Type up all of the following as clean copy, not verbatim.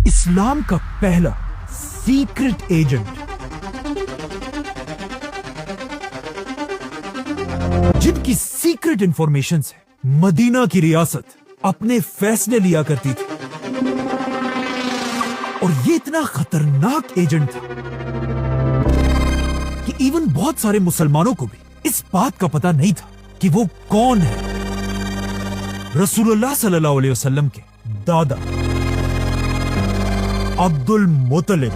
इस्लाम का पहला secret agent जिनकी सीक्रेट इंफॉर्मेशन से मदीना की रियासत अपने फैसले लिया करती थी, और ये इतना खतरनाक एजेंट था कि इवन बहुत सारे मुसलमानों को भी इस बात का पता नहीं था कि वो कौन है। रसूलुल्लाह सल्लल्लाहु अलैहि वसल्लम के दादा अब्दुल मुत्तलिब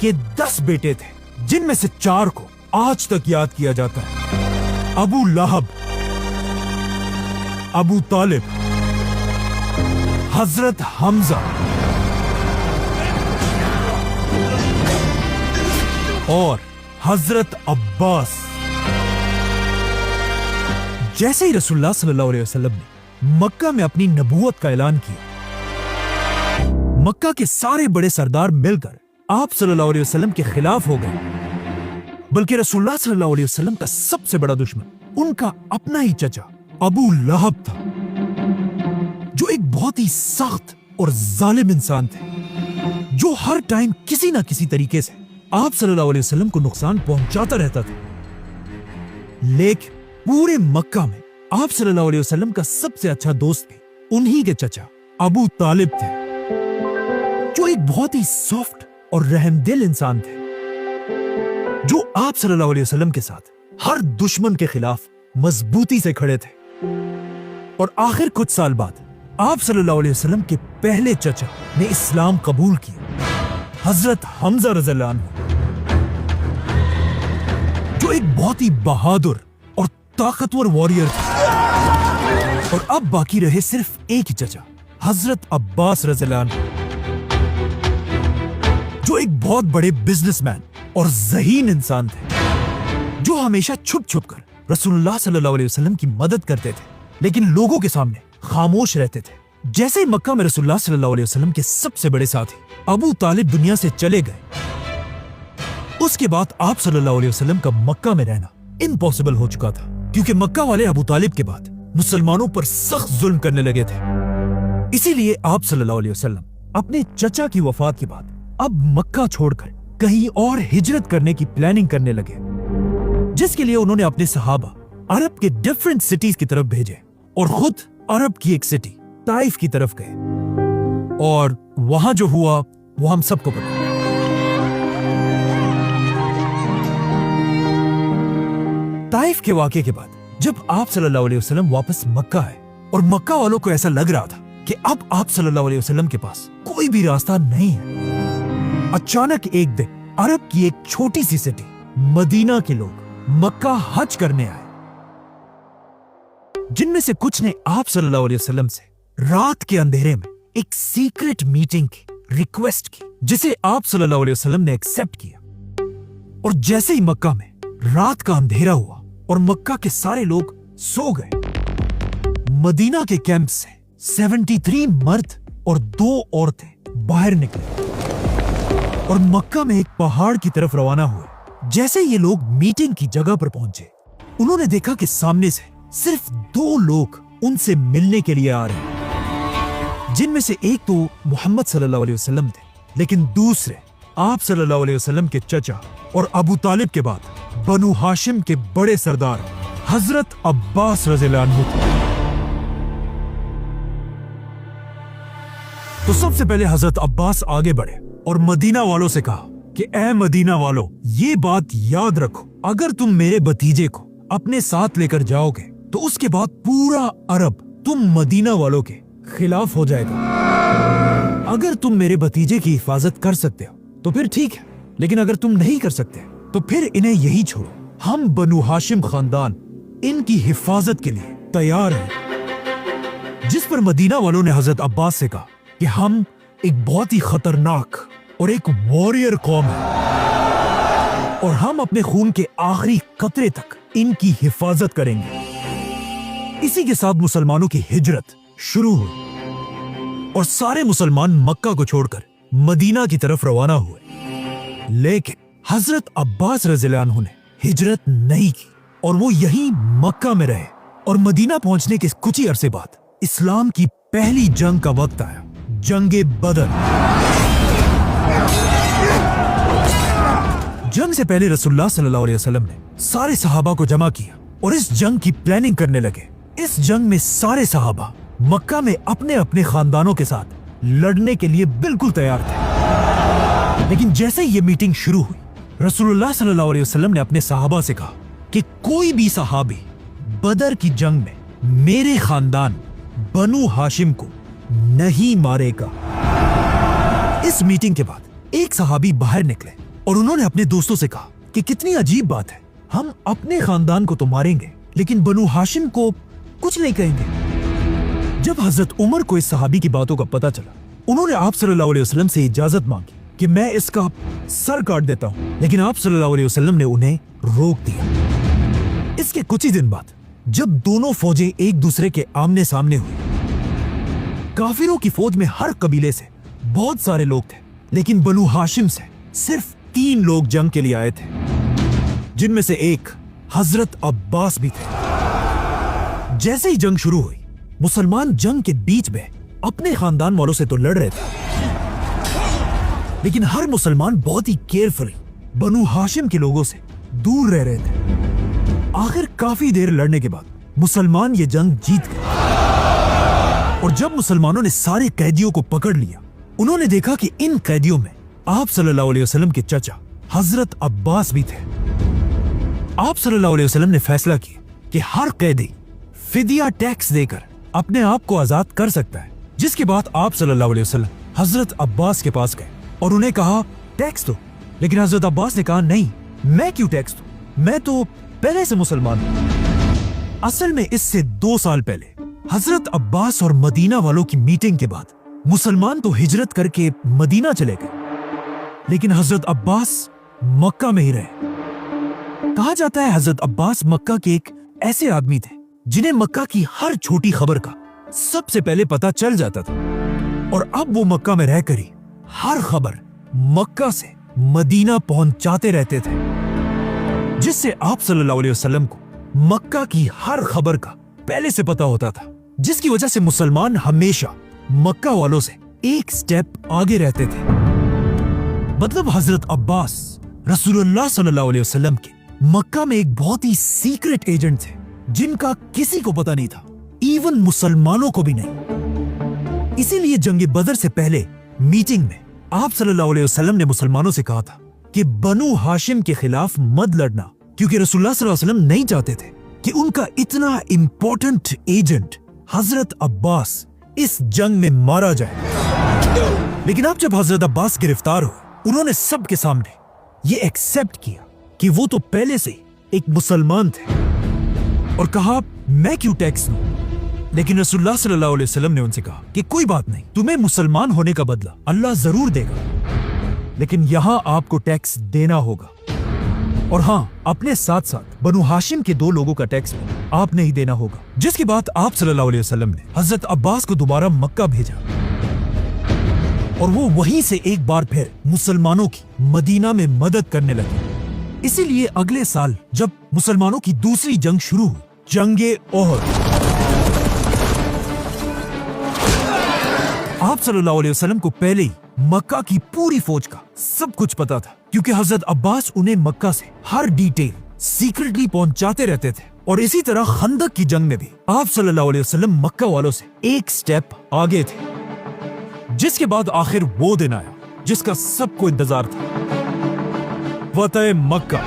के 10 बेटे थे, जिनमें से 4 को आज तक याद किया जाता है। अबू लहब, अबू तालिब, हजरत हमजा और हजरत अब्बास। जैसे ही रसूलुल्लाह सल्लल्लाहु अलैहि वसल्लम ने मक्का में अपनी नबूवत का ऐलान किया, मक्का के सारे बड़े सरदार मिलकर आप सल्लल्लाहु अलैहि वसल्लम के खिलाफ हो गए। बल्कि रसूलुल्लाह सल्लल्लाहु अलैहि वसल्लम का सबसे बड़ा दुश्मन उनका अपना ही चचा अबू लहब था, जो एक बहुत ही सख्त और जालिम इंसान थे, जो हर टाइम किसी ना किसी तरीके से आप सल्लल्लाहु अलैहि वसल्लम को नुकसान पहुंचाता रहता था। लेकिन पूरे मक्का में आप सल्लल्लाहु अलैहि वसल्लम का सबसे अच्छा दोस्त भी उन्हीं के चचा अबू तालिब थे, जो एक बहुत ही सॉफ्ट और रहमदिल इंसान थे, जो आप सल्लल्लाहु अलैहि वसल्लम के साथ हर दुश्मन के खिलाफ मजबूती से खड़े थे। और आखिर कुछ साल बाद आप सल्लल्लाहु अलैहि वसल्लम के पहले चचा ने इस्लाम कबूल किया, हजरत हमजा रज़ियल्लाहु अन्हु, जो एक बहुत ही बहादुर और ताकतवर वॉरियर थे। और अब बाकी रहे सिर्फ एक ही चचा, हजरत अब्बास रज़ियल्लाहु अन्हु, जो एक बहुत बड़े बिजनेसमैन और ज़हीन इंसान थे, जो हमेशा छुप छुप कर रसूलुल्लाह सल्लल्लाहु अलैहि वसल्लम की मदद करते थे, लेकिन लोगों के सामने खामोश रहते थे। जैसे ही मक्का में रसूलुल्लाह सल्लल्लाहु अलैहि वसल्लम के सबसे बड़े साथी अबू तालिब दुनिया से चले गए, उसके बाद आप सल्लल्लाहु अलैहि वसल्लम का मक्का में रहना इम्पॉसिबल हो चुका था, क्योंकि मक्का वाले अबू तालिब के बाद मुसलमानों पर सख्त जुल्म करने लगे थे। इसीलिए आप सल्लल्लाहु अलैहि वसल्लम अपने चचा की वफात के बाद अब मक्का छोड़कर कहीं और हिजरत करने की प्लानिंग करने लगे, जिसके लिए उन्होंने अपने सहाबा अरब के डिफरेंट सिटीज की तरफ भेजे और खुद अरब की एक सिटी ताइफ की तरफ गए। और वहां जो हुआ वो हम सबको पता है। ताइफ के वाक़े के बाद जब आप सल्लल्लाहु अलैहि वसल्लम वापस मक्का आए, और मक्का वालों को ऐसा लग रहा था कि अब आप सल्लल्लाहु अलैहि वसल्लम के पास कोई भी रास्ता नहीं है, अचानक एक दिन अरब की एक छोटी सी सिटी मदीना के लोग मक्का हज करने आए, जिनमें से कुछ ने आप सल्लल्लाहु अलैहि वसल्लम से रात के अंधेरे में एक सीक्रेट मीटिंग की रिक्वेस्ट की, जिसे आप सल्लल्लाहु अलैहि वसल्लम ने एक्सेप्ट किया। और जैसे ही मक्का में रात का अंधेरा हुआ और मक्का के सारे लोग सो गए, मदीना के कैंप से 73 मर्द और 2 औरतें बाहर निकले और मक्का में एक पहाड़ की तरफ रवाना हुए। जैसे ये लोग मीटिंग की जगह पर पहुंचे, उन्होंने देखा कि सामने से सिर्फ 2 लोग उनसे मिलने के लिए आ रहे हैं, जिनमें से एक तो मोहम्मद सल्लल्लाहु अलैहि वसल्लम थे, लेकिन दूसरे आप सल्लल्लाहु अलैहि वसल्लम के चचा और अबू तालिब के बाद बनु हाशिम के बड़े सरदार हजरत अब्बास रज़ियल्लाहु अन्हु थे। तो सबसे पहले हजरत अब्बास आगे बढ़े और मदीना वालों से कहा कि ए मदीना वालों, ये बात याद रखो, अगर तुम मेरे भतीजे को अपने साथ लेकर जाओगे तो उसके बाद पूरा अरब तुम मदीना वालों के खिलाफ हो जाएगा। अगर तुम मेरे भतीजे की हिफाजत कर सकते हो तो फिर ठीक है, लेकिन अगर तुम नहीं कर सकते तो फिर इन्हें यही छोड़ो, हम बनु हाशिम खानदान इनकी हिफाजत के लिए तैयार हैं। जिस पर मदीना वालों ने हजरत अब्बास से कहा कि हम एक बहुत ही खतरनाक और एक वॉरियर कौम है, और हम अपने खून के आखिरी कतरे तक इनकी हिफाजत करेंगे। इसी के साथ मुसलमानों की हिजरत शुरू हुई और सारे मुसलमान मक्का को छोड़कर मदीना की तरफ रवाना हुए। लेकिन हजरत अब्बास रज़ियल्लाहु अन्हु ने हिजरत नहीं की और वो यहीं मक्का में रहे। और मदीना पहुंचने के कुछ ही अरसे बाद इस्लाम की पहली जंग का वक्त आया। जंगे बदर। जंग से पहले रसूलुल्लाह सल्लल्लाहु अलैहि वसल्लम ने सारे सहाबा को जमा किया और इस जंग की प्लानिंग करने लगे। इस जंग में सारे सहाबा मक्का में अपने अपने खानदानों के साथ लड़ने के लिए बिल्कुल तैयार थे। लेकिन जैसे ही ये मीटिंग शुरू हुई, रसूलुल्लाह सल्लल्लाहु अलैहि वसल्लम ने अपने सहाबा से कहा कि कोई भी सहाबी बदर की जंग में मेरे खानदान बनु हाशिम को नहीं मारेगा। इस मीटिंग के बाद एक सहाबी बाहर निकले और उन्होंने अपने दोस्तों से कहा कि कितनी अजीब बात है, हम अपने खानदान को तो मारेंगे लेकिन बनु हाशिम को कुछ नहीं कहेंगे। जब हजरत उमर को इस सहाबी की बातों का पता चला, उन्होंने आप सल्लल्लाहु अलैहि वसल्लम से इजाजत मांगी कि मैं इसका सर काट देता हूं, लेकिन आप सल्लल्लाहु अलैहि वसल्लम ने उन्हें रोक दिया। इसके कुछ ही दिन बाद जब दोनों फौजें एक दूसरे के आमने सामने हुई, काफिरों की फौज में हर कबीले से बहुत सारे लोग थे, लेकिन बनु हाशिम से सिर्फ 3 लोग जंग के लिए आए थे, जिनमें से एक हजरत अब्बास भी थे। जैसे ही जंग शुरू हुई, मुसलमान जंग के बीच में अपने खानदान वालों से तो लड़ रहे थे, लेकिन हर मुसलमान बहुत ही केयरफुली बनु हाशिम के लोगों से दूर रह रहे थे। आखिर काफी देर लड़ने के बाद मुसलमान ये जंग जीत गए और जब मुसलमानों ने सारे कैदियों को पकड़ लिया, उन्होंने देखा कि इन कैदियों में आप सल्लल्लाहु अलैहि वसल्लम के चाचा हजरत अब्बास भी थे। आप सल्लल्लाहु अलैहि वसल्लम ने फैसला किया कि हर कैदी फिदिया टैक्स देकर अपने आप को आजाद कर सकता है। जिसके बाद आप सल्लल्लाहु अलैहि वसल्लम हजरत अब्बास के पास गए और उन्हें कहा टैक्स दो, लेकिन हजरत अब्बास ने कहा नहीं, मैं क्यों टैक्स दूं, मैं तो पहले से मुसलमान हूं। असल में इससे 2 साल पहले हजरत अब्बास और मदीना वालों की मीटिंग के बाद मुसलमान तो हिजरत करके मदीना चले गए, लेकिन हजरत अब्बास मक्का में ही रहे। कहा जाता है हजरत अब्बास मक्का के एक ऐसे आदमी थे जिन्हें मक्का की हर छोटी खबर का सबसे पहले पता चल जाता था, और अब वो मक्का में रहकर ही हर खबर मक्का से मदीना पहुंचाते रहते थे, जिससे आप सल्लल्लाहु अलैहि वसल्लम को मक्का की हर खबर का पहले से पता होता था, जिसकी वजह से मुसलमान हमेशा मक्का वालों से एक स्टेप आगे रहते थे। मतलब हजरत अब्बास रसूलुल्लाह सल्लल्लाहु अलैहि वसल्लम के मक्का में एक बहुत ही सीक्रेट एजेंट थे, जिनका किसी को पता नहीं था, इवन मुसलमानों को भी नहीं। इसीलिए जंग बदर से पहले मीटिंग में आप सल्लल्लाहु अलैहि वसल्लम ने मुसलमानों से कहा था कि बनु हाशिम के खिलाफ मत लड़ना, क्योंकि रसूलुल्लाह सल्लल्लाहु अलैहि वसल्लम नहीं चाहते थे कि उनका इतना इंपॉर्टेंट एजेंट हजरत अब्बास इस जंग में मारा जाए। लेकिन अब जब हजरत अब्बास गिरफ्तार हुए, उन्होंने सबके सामने ये एक्सेप्ट किया कि वो तो पहले से एक मुसलमान थे और कहा मैं क्यों टैक्स दूं। लेकिन रसूलुल्लाह सल्लल्लाहु अलैहि वसल्लम ने उनसे कहा कि कोई बात नहीं, तुम्हें मुसलमान होने का बदला अल्लाह जरूर देगा, लेकिन यहां आपको टैक्स देना होगा। और हाँ, अपने साथ साथ बनु हाशिम के 2 लोगों का टैक्स भी आपने ही देना होगा। जिसके बाद आप सल्लल्लाहु अलैहि वसल्लम ने हजरत अब्बास को दोबारा मक्का भेजा और वो वहीं से एक बार फिर मुसलमानों की मदीना में मदद करने लगे। इसीलिए अगले साल जब मुसलमानों की दूसरी जंग शुरू हुई, जंगे ओहद, आप सल्लल्लाहु अलैहि वसल्लम को पहले ही मक्का की पूरी फौज का सब कुछ पता था, क्योंकि हजरत अब्बास उन्हें मक्का से हर डिटेल सीक्रेटली पहुंचाते रहते थे। और इसी तरह खंदक की जंग में भी आप सल्लल्लाहु अलैहि वसल्लम मक्का वालों से एक स्टेप आगे थे। जिसके बाद आखिर वो दिन आया जिसका सबको इंतजार था, फतह मक्का।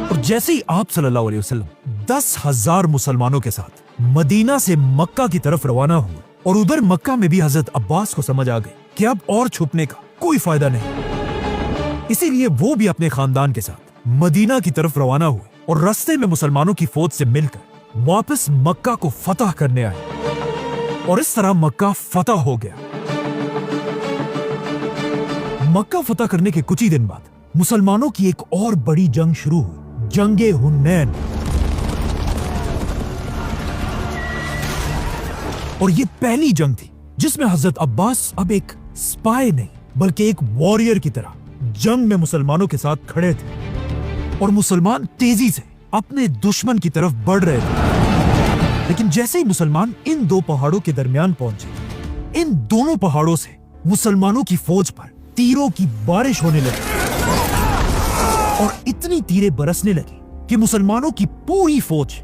और जैसे ही आप सल्लल्लाहु अलैहि वसल्लम 10,000 मुसलमानों के साथ मदीना से मक्का की तरफ रवाना हुए, और उधर मक्का में भी हजरत अब्बास को समझ आ गई कि अब और छुपने का कोई फायदा नहीं। इसीलिए वो भी अपने खानदान के साथ मदीना की तरफ रवाना हुए और रास्ते में मुसलमानों की फौज से मिलकर वापस मक्का को फतह करने आए, और इस तरह मक्का फतह हो गया। मक्का फतह करने के कुछ ही दिन बाद मुसलमानों की एक और बड़ी जंग शुरू हुई, जंगे हुनैन। और ये पहली जंग थी जिसमें हजरत अब्बास अब एक स्पाई नहीं बल्कि एक वॉरियर की तरह जंग में मुसलमानों के साथ खड़े थे, और मुसलमान तेजी से अपने दुश्मन की तरफ बढ़ रहे थे। लेकिन जैसे ही मुसलमान इन दो पहाड़ों के दरमियान पहुंचे, इन दोनों पहाड़ों से मुसलमानों की फौज पर तीरों की बारिश होने लगी और इतनी तीरें बरसने लगी कि मुसलमानों की पूरी फौज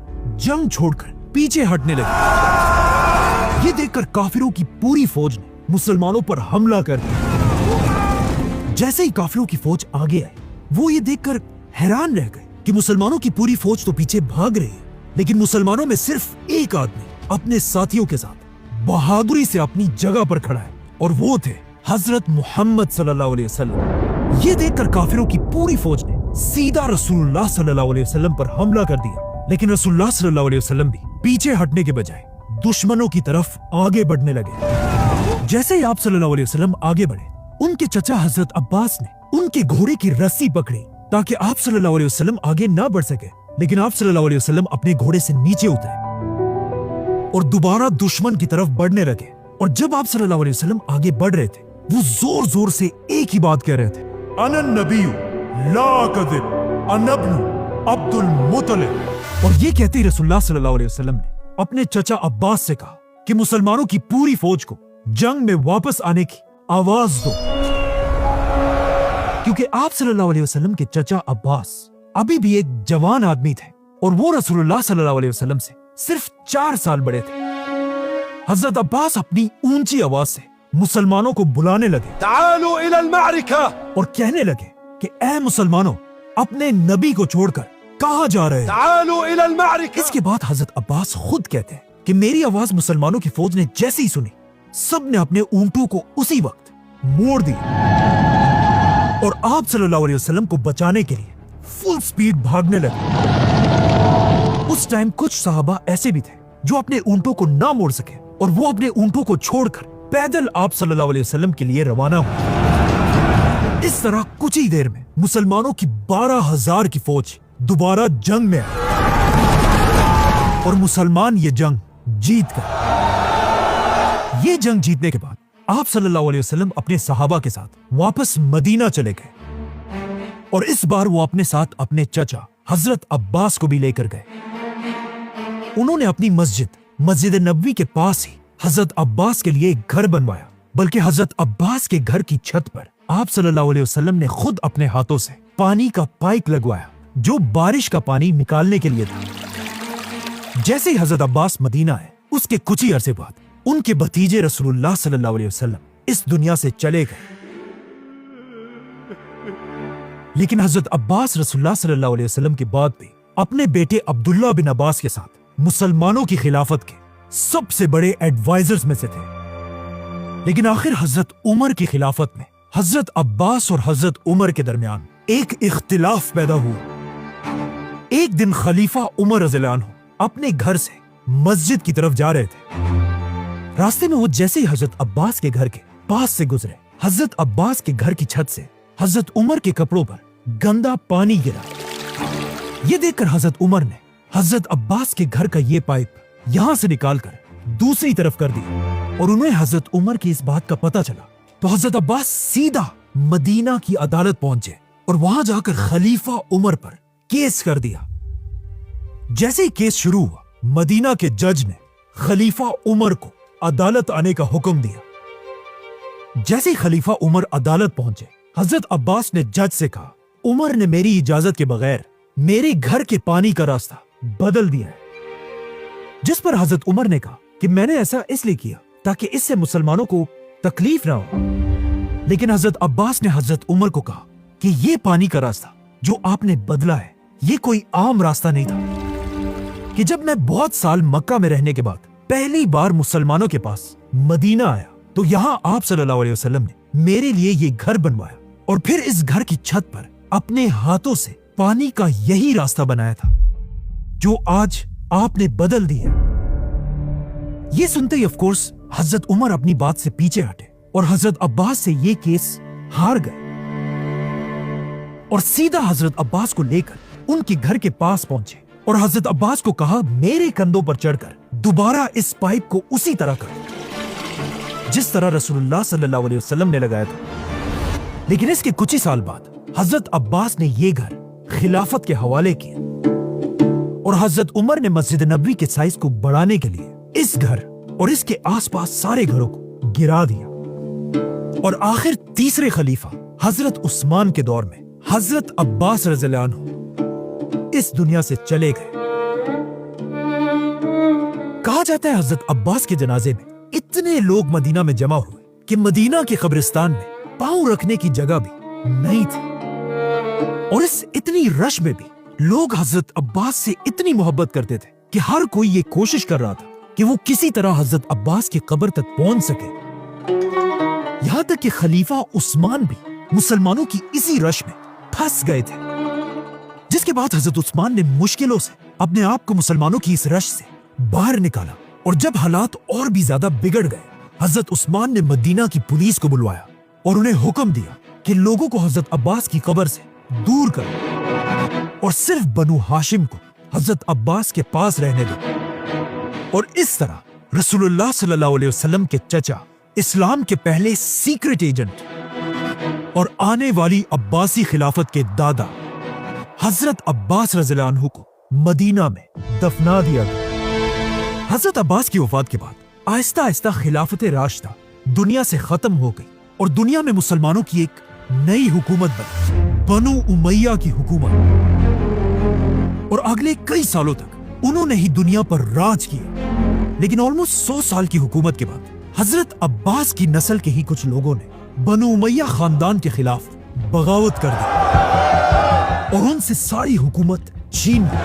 जंग छोड़कर पीछे हटने लगी। ये देखकर काफिरों की पूरी फौज ने मुसलमानों पर हमला कर दिया। जैसे ही काफिरों की फौज आगे आई, वो ये देखकर हैरान रह गए कि मुसलमानों की पूरी फौज तो पीछे भाग रही है, लेकिन मुसलमानों में सिर्फ एक आदमी अपने साथियों के साथ बहादुरी से अपनी जगह पर खड़ा है, और वो थे हजरत मोहम्मद सल्लल्लाहु अलैहि वसल्लम। ये देखकर काफिरों की पूरी फौज ने सीधा रसूलुल्लाह सल्लल्लाहु अलैहि वसल्लम पर हमला कर दिया, लेकिन रसूलुल्लाह सल्लल्लाहु अलैहि वसल्लम भी पीछे हटने के बजाय दुश्मनों की तरफ आगे बढ़ने लगे। जैसे ही आप सल्लल्लाहु अलैहि वसल्लम आगे बढ़े, उनके चचा हजरत अब्बास ने उनके घोड़े की रस्सी पकड़ी ताकि आप सल्लल्लाहु अलैहि वसल्लम आगे ना बढ़ सके, लेकिन आप सल्लल्लाहु अलैहि वसल्लम अपने घोड़े से नीचे उतरे और दोबारा दुश्मन की तरफ बढ़ने लगे। और जब आप सल्लल्लाहु अलैहि वसल्लम आगे बढ़ रहे थे, वो जोर जोर से एक ही बात कह रहे थे, अनन नबिय्यु ला कज़िब अना इब्नु अब्दुल मुत्तलिब। और ये कहते ही रसूलुल्लाह सल्लल्लाहु अलैहि वसल्लम ने अपने चचा अब्बास से कहा कि मुसलमानों की पूरी फौज को जंग में वापस आने की आवाज दो, क्योंकि आप सल्लल्लाहु अलैहि वसल्लम के चचा अब्बास अभी भी एक जवान आदमी थे और वो रसूलुल्लाह सल्लल्लाहु अलैहि वसल्लम से सिर्फ 4 साल बड़े थे। हजरत अब्बास अपनी ऊंची आवाज से मुसलमानों को बुलाने लगे, तालू इलल मारिका, और कहने लगे कि ऐ मुसलमानों, अपने नबी को छोड़कर कहां जा रहे हैं? तालू इलल मारिका। इसके बाद हजरत अब्बास खुद कहते हैं कि मेरी आवाज मुसलमानों की फौज ने जैसे ही सुनी, सब ने अपने ऊंटों को उसी वक्त मोड़ दी और आप सल्लल्लाहु अलैहि वसल्लम को बचाने के लिए फुल स्पीड भागने लगे। उस टाइम कुछ सहाबा ऐसे भी थे जो अपने ऊंटों को ना मोड़ सके और वो अपने ऊंटों को छोड़कर पैदल आप सल्लल्लाहु अलैहि वसल्लम के लिए रवाना हुए। इस तरह कुछ ही देर में मुसलमानों की 12,000 की फौज दोबारा जंग में आई और मुसलमान ये जंग जीत गए। ये जंग जीतने के बाद आप सल्लल्लाहु अलैहि वसल्लम अपने सहाबा के साथ वापस मदीना चले गए और इस बार वो अपने साथ अपने चचा हजरत अब्बास को भी लेकर गए। उन्होंने अपनी मस्जिद नबवी के पास ही हजरत अब्बास के लिए एक घर बनवाया, बल्कि हजरत अब्बास के घर की छत पर आप सल्लल्लाहु अलैहि वसल्लम ने खुद अपने हाथों से पानी का पाइप लगवाया जो बारिश का पानी निकालने के लिए था। जैसे ही हजरत अब्बास मदीना आए, उसके कुछ ही अरसे बाद उनके भतीजे रसूलुल्लाह सल्लल्लाहु अलैहि वसल्लम इस दुनिया से चले गए। लेकिन हजरत अब्बास रसूलुल्लाह सल्लल्लाहु अलैहि वसल्लम के बाद भी अपने बेटे अब्दुल्लाह बिन अब्बास के साथ मुसलमानों की खिलाफत के सबसे बड़े एडवाइजर्स में से थे। लेकिन आखिर हजरत उमर की खिलाफत में हजरत अब्बास और हजरत उमर के दरमियान एक इख्तिलाफ पैदा हुआ। एक दिन खलीफा उमर रज़ियल्लाहु अन्हु अपने घर से मस्जिद की तरफ जा रहे थे। रास्ते में वो जैसे ही हजरत अब्बास के घर के पास से गुजरे, हजरत अब्बास के घर की छत से हजरत उमर के कपड़ों पर गंदा पानी गिरा। ये देखकर हजरत उमर ने हजरत अब्बास के घर का ये पाइप यहां से निकालकर दूसरी तरफ कर दिया और उन्हें हजरत उमर की इस बात का पता चला तो हजरत अब्बास सीधा मदीना की अदालत पहुंचे और वहां जाकर खलीफा उमर पर केस कर दिया। जैसे ही केस शुरू हुआ, मदीना के जज ने खलीफा उमर को अदालत आने का हुक्म दिया। जैसे ही खलीफा उमर अदालत पहुंचे, हजरत अब्बास ने जज से कहा, उमर ने मेरी इजाजत के बगैर मेरे घर के पानी का रास्ता बदल दिया है। जिस पर हजरत उमर ने कहा कि मैंने ऐसा इसलिए किया ताकि इससे मुसलमानों को तकलीफ ना हो। लेकिन हजरत अब्बास ने हजरत उमर को कहा कि ये पानी का रास्ता जो आपने बदला है, ये कोई आम रास्ता नहीं था। कि जब मैं बहुत साल मक्का में रहने के बाद पहली बार मुसलमानों के पास मदीना आया तो यहाँ आप सल्लल्लाहु अलैहि वसल्लम ने मेरे लिए ये घर बनवाया और फिर इस घर की छत पर अपने हाथों से पानी का यही रास्ता बनाया था जो आज आपने बदल दिया। ये सुनते ही ऑफ कोर्स हजरत उमर अपनी बात से पीछे हटे और हजरत अब्बास से ये केस हार गए और सीधा हजरत अब्बास को लेकर उनके घर के पास पहुंचे और हजरत अब्बास को कहा, मेरे कंधों पर चढ़कर दोबारा इस पाइप को उसी तरह कर जिस तरह रसूलुल्लाह सल्लल्लाहु अलैहि वसल्लम ने लगाया था। लेकिन इसके कुछ ही साल बाद हजरत अब्बास ने ये घर खिलाफत के हवाले किया और हजरत उमर ने मस्जिद नबवी के साइज को बढ़ाने के लिए इस घर और इसके आसपास सारे घरों को गिरा दिया। और आखिर तीसरे खलीफा हजरत उस्मान के दौर में हजरत अब्बास रज़ियल्लाहु अन्हु इस दुनिया से चले गए। कहा जाता है हजरत अब्बास के जनाजे में इतने लोग मदीना में जमा हुए कि मदीना के कब्रिस्तान में पांव रखने की जगह भी नहीं थी। और इस इतनी रश में भी लोग हजरत अब्बास से इतनी मोहब्बत करते थे कि हर कोई ये कोशिश कर रहा था कि वो किसी तरह हजरत अब्बास की कब्र तक पहुंच सके। यहां तक कि खलीफा उस्मान भी मुसलमानों की इसी रश में फंस गए थे, जिसके बाद हजरत उस्मान ने मुश्किलों से अपने आप को मुसलमानों की इस रश से बाहर निकाला। और जब हालात और भी ज्यादा बिगड़ गए, हजरत उस्मान ने मदीना की पुलिस को बुलवाया और उन्हें हुक्म दिया कि लोगों को हजरत अब्बास की कब्र से दूर करो और सिर्फ बनु हाशिम को हजरत अब्बास के पास रहने दो। और इस तरह रसूलुल्लाह सल्लल्लाहु अलैहि वसल्लम के चचा, इस्लाम के पहले सीक्रेट एजेंट और आने वाली अब्बासी खिलाफत के दादा हजरत अब्बास रज़ियल्लाहु अन्हु को मदीना में दफना दिया गया। हजरत अब्बास की वफात के बाद आहिस्ता आहिस्ता खिलाफत राशिदा दुनिया से खत्म हो गई और दुनिया में मुसलमानों की एक नई हुकूमत बनी, बनु उमैया की हुकूमत। और अगले कई सालों तक उन्होंने ही दुनिया पर राज किया। लेकिन ऑलमोस्ट 100 साल की हुकूमत के बाद हजरत अब्बास की नस्ल के ही कुछ लोगों ने बनु उमैया खानदान के खिलाफ बगावत कर दी और उनसे सारी हुकूमत छीन ली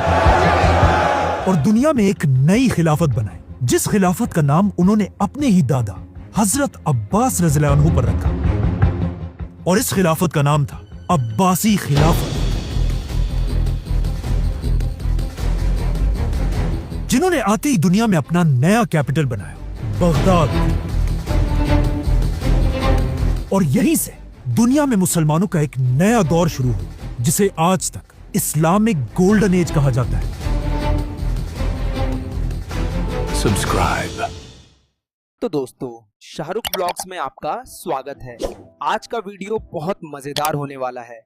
और दुनिया में एक नई खिलाफत बनाई, जिस खिलाफत का नाम उन्होंने अपने ही दादा हजरत अब्बास रज़ियल्लाहु अन्हु पर रखा। और इस खिलाफत का नाम था अब्बासी खिलाफत, जिन्होंने आते ही दुनिया में अपना नया कैपिटल बनाया, बगदाद। और यहीं से दुनिया में मुसलमानों का एक नया दौर शुरू हुआ, जिसे आज तक इस्लामिक गोल्डन एज कहा जाता है। सब्सक्राइब। तो दोस्तों, शाहरुख ब्लॉग्स में आपका स्वागत है। आज का वीडियो बहुत मजेदार होने वाला है।